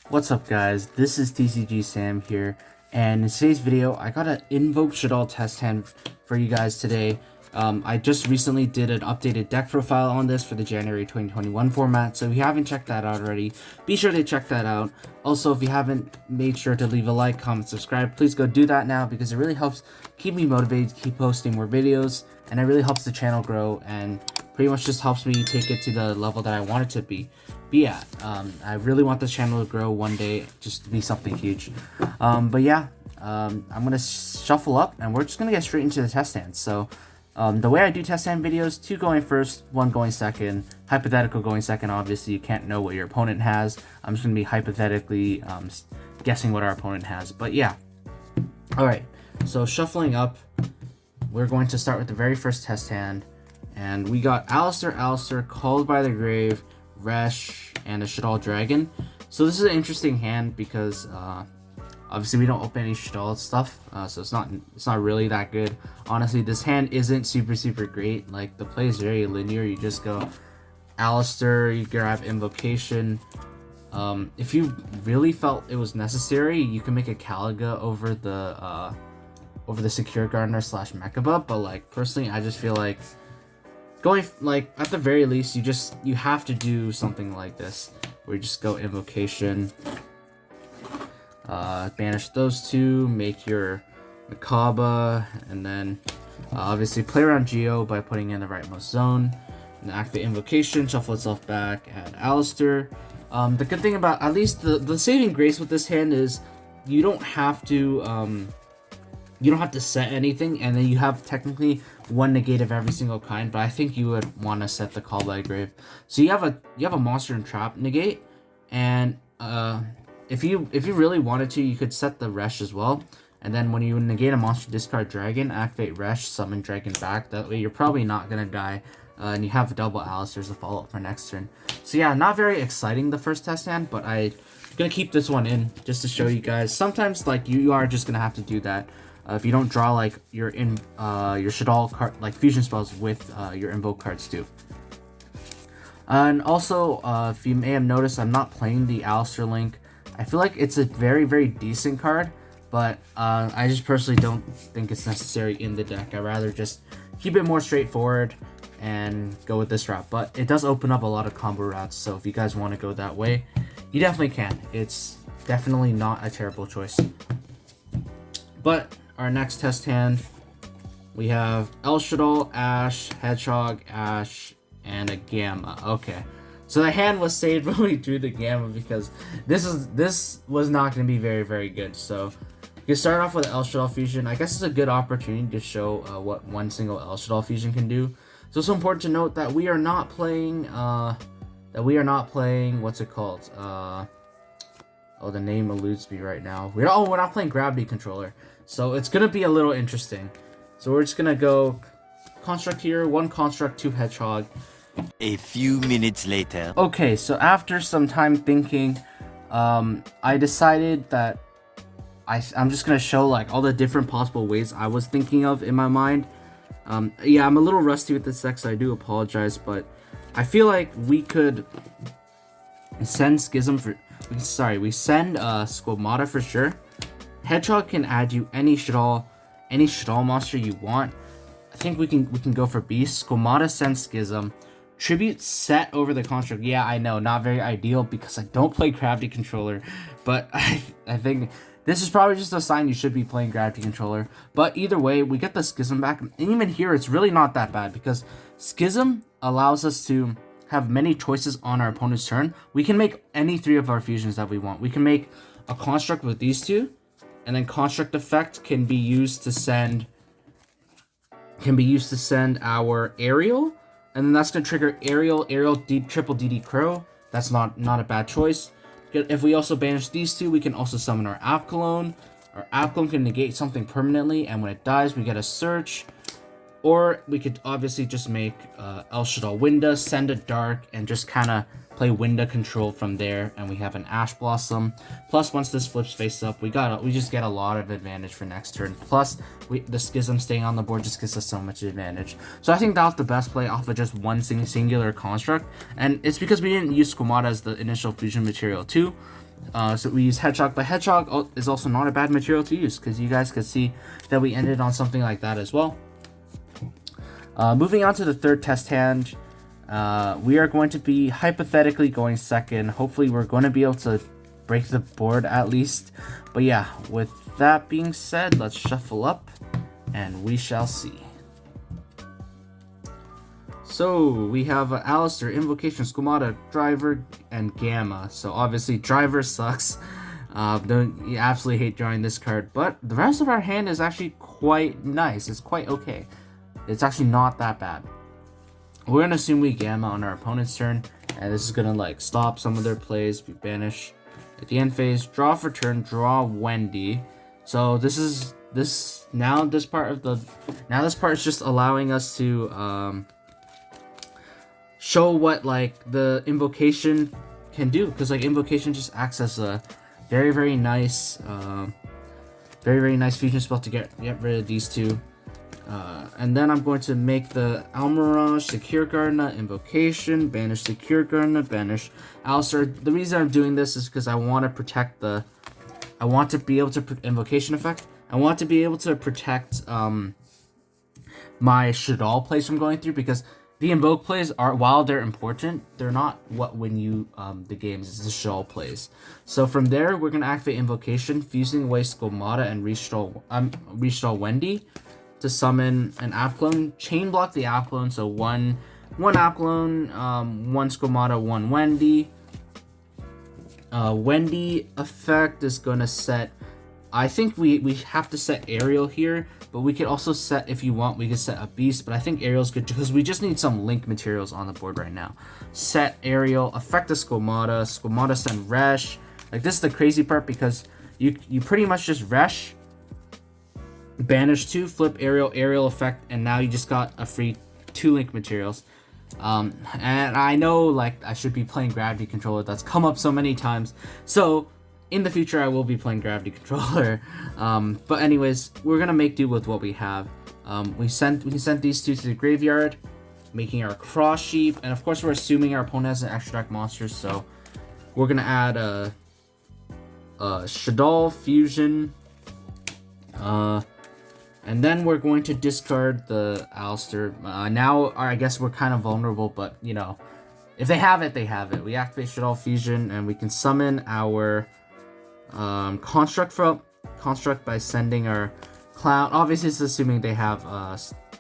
What's up guys, this is TCG Sam here, and in today's video I got an Invoked Shaddoll test hand for you guys today. I just recently did an updated deck profile on this for the January 2021 format, so if you haven't checked that out already, be sure to check that out. Also, if you haven't, made sure to leave a like, comment, subscribe. Please go do that now because it really helps keep me motivated to keep posting more videos, and it really helps the channel grow and pretty much just helps me take it to the level that I want it to be at. I really want this channel to grow one day, just to be something huge. But yeah, I'm gonna shuffle up and we're just gonna get straight into the test hands. So the way I do test hand videos, 2 going first, 1 going second, hypothetical going second. Obviously you can't know what your opponent has. I'm just gonna be hypothetically guessing what our opponent has. But yeah, all right, so shuffling up, we're going to start with the very first test hand. And we got aleister, Called by the Grave, Resh, and a Shaddoll Dragon. So this is an interesting hand because obviously we don't open any Shaddoll stuff, so it's not really that good. Honestly, this hand isn't super great. Like, the play is very linear. You just go aleister, you grab Invocation. If you really felt it was necessary, you can make a Caliga over the Secure Gardener / mechaba. But like, personally, I just feel like going, like, at the very least, you have to do something like this where you just go Invocation, banish those 2, make your mechaba, and then obviously play around Yugioh by putting in the rightmost zone, and activate Invocation, shuffle itself back, add aleister. The good thing about, at least the saving grace with this hand, is you don't have to set anything, and then you have technically 1 negate of every single kind, but I think you would want to set the Call by the Grave. So you have a monster and trap negate, and if you really wanted to, you could set the Resh as well, and then when you negate a monster, discard Dragon, activate Resh, summon Dragon back. That way you're probably not gonna die, and you have double Aleisters to follow up for next turn. So yeah, not very exciting the first test hand, but I'm gonna keep this one in just to show you guys. Sometimes, like, you are just gonna have to do that. If you don't draw like your Shaddolls card, like fusion spells with your invoke cards too. And also, if you may have noticed, I'm not playing the aleister link. I feel like it's a very decent card, but I just personally don't think it's necessary in the deck. I'd rather just keep it more straightforward and go with this route. But it does open up a lot of combo routes, so if you guys want to go that way, you definitely can. It's definitely not a terrible choice. But our next test hand, we have El Shaddoll, Ash, Hedgehog, Ash, and a Gamma. Okay, so the hand was saved when we drew the Gamma because this was not going to be very good. So you start off with El Shaddoll fusion. I guess it's a good opportunity to show what one single El Shaddoll fusion can do. So it's important to note that we are not playing what's it called? Oh, the name eludes me right now. We're not playing Gravity Controller. So it's gonna be a little interesting. So we're just gonna go construct here, 1 construct, 2 hedgehog. A few minutes later. Okay, so after some time thinking, I decided that I'm just gonna show like all the different possible ways I was thinking of in my mind. Yeah, I'm a little rusty with this deck, so I do apologize, but I feel like we could send Schism for. We send Squamata for sure. Hedgehog can add you any Shaddoll monster you want. I think we can go for Beast. Squamata sends Schism. Tribute set over the construct. Yeah, I know, not very ideal because I don't play Gravity Controller, but I think this is probably just a sign you should be playing Gravity Controller. But either way, we get the Schism back, and even here it's really not that bad because Schism allows us to have many choices on our opponent's turn. We can make any 3 of our fusions that we want. We can make a construct with these 2, and then construct effect can be used to send our Aerial, and then that's gonna trigger Aerial triple DD Crow. That's not a bad choice. If we also banish these 2, we can also summon our Apcalone. Our Apcalone can negate something permanently, and when it dies, we get a search. Or we could obviously just make El Shaddoll Winda, send a Dark, and just kind of play Winda control from there, and we have an Ash Blossom. Plus, once this flips face up, we just get a lot of advantage for next turn. Plus, the Schism staying on the board just gives us so much advantage. So I think that was the best play off of just one singular construct, and it's because we didn't use Squamata as the initial fusion material too. So we use Hedgehog, but Hedgehog is also not a bad material to use because you guys could see that we ended on something like that as well. Moving on to the third test hand, we are going to be hypothetically going second. Hopefully we're going to be able to break the board at least. But yeah, with that being said, let's shuffle up and we shall see. So we have aleister, Invocation, Squamata, Driver, and Gamma. So obviously Driver sucks. You absolutely hate drawing this card, but the rest of our hand is actually quite nice. It's quite okay. It's actually not that bad. We're gonna assume we Gamma on our opponent's turn, and this is gonna like stop some of their plays. We banish at the end phase, draw for turn, draw Wendy. So this part is just allowing us to show what like the invocation can do, because like invocation just acts as a very nice fusion spell to get rid of these two. And then I'm going to make the Almirage, Secure Gardener, Invocation, banish Secure Gardener, banish aleister. The reason I'm doing this is because I want to protect I want to be able to Invocation effect. I want to be able to protect my Shaddoll plays from going through, because the invoke plays are, while they're important, they're not what win you the games. It's the Shaddoll plays. So from there, we're gonna activate Invocation, fusing away Squamata and restall Wendy to summon an app clone. Chain block the app clone, so one app clone, one Squamata, one Wendy. Wendy effect is gonna set. I think we have to set Ariel here, but we could also set, if you want, we could set a Beast, but I think Ariel's good because we just need some link materials on the board right now. Set Ariel, affect the Squamata send Resh. Like, this is the crazy part, because you pretty much just Resh, banish 2, flip Ariel effect, and now you just got a free 2 link materials. And I know, like, I should be playing Gravity Controller. That's come up so many times. So in the future, I will be playing Gravity Controller. But anyways, we're gonna make do with what we have. We can send these two to the graveyard, making our Cross Sheep, and of course we're assuming our opponent has an extra deck monster, so we're gonna add a Shaddolls fusion, and then we're going to discard the aleister. Now I guess we're kind of vulnerable, but you know, if they have it, they have it. We activate Shaddolls fusion, and we can summon our construct by sending our clown. Obviously it's assuming they have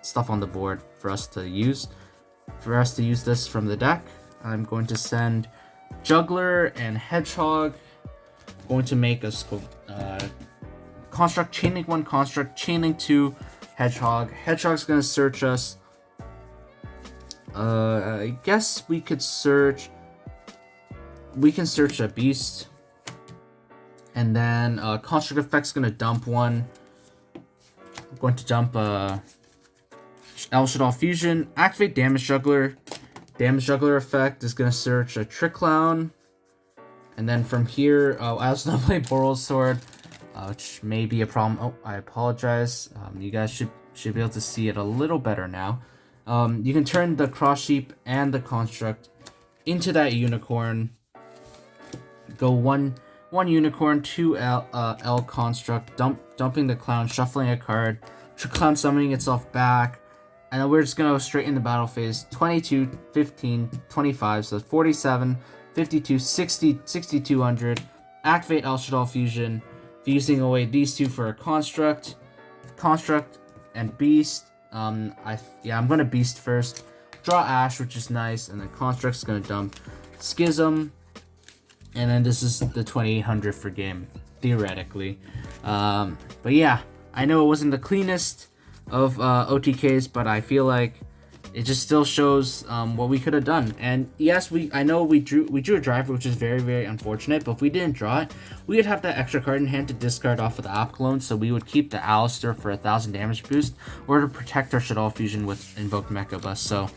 stuff on the board for us to use this from the deck. I'm going to send Juggler and Hedgehog. Going to make a construct, chainlink 1 construct, chainlink 2 Hedgehog. Hedgehog's gonna search us. I guess we can search a Beast. And then Construct Effect's gonna dump one. I'm going to dump Shaddolls Fusion. Activate Damage Juggler. Damage Juggler effect is gonna search a Trick Clown. And then from here, I also don't play Borrow's Sword, which may be a problem. Oh, I apologize. You guys should be able to see it a little better now. You can turn the Cross Sheep and the Construct into that Unicorn. Go one Unicorn, 2 L Construct, dumping the Clown, shuffling a card, Clown summoning itself back, and then we're just gonna go straight in the battle phase. 22, 15, 25, so 47, 52, 60, 6200. Activate Shaddolls Fusion, fusing away these two for a Construct, and Beast. I'm gonna Beast first. Draw Ash, which is nice, and then Construct's gonna dump Schism. And then this is the 2800 for game, theoretically. But yeah, I know it wasn't the cleanest of OTKs, but I feel like it just still shows what we could have done. And yes, I know we drew a Driver, which is very unfortunate. But if we didn't draw it, we would have that extra card in hand to discard off of the app clone. So we would keep the aleister for 1000 damage boost, or to protect our Shaddolls fusion with Invoked Mechaba. So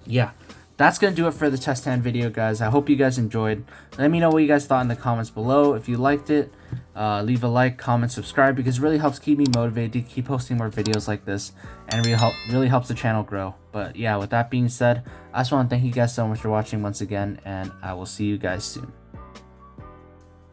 yeah. That's going to do it for the test hand video, guys. I hope you guys enjoyed. Let me know what you guys thought in the comments below. If you liked it, leave a like, comment, subscribe, because it really helps keep me motivated to keep posting more videos like this, and really helps the channel grow. But yeah, with that being said, I just want to thank you guys so much for watching once again, and I will see you guys soon.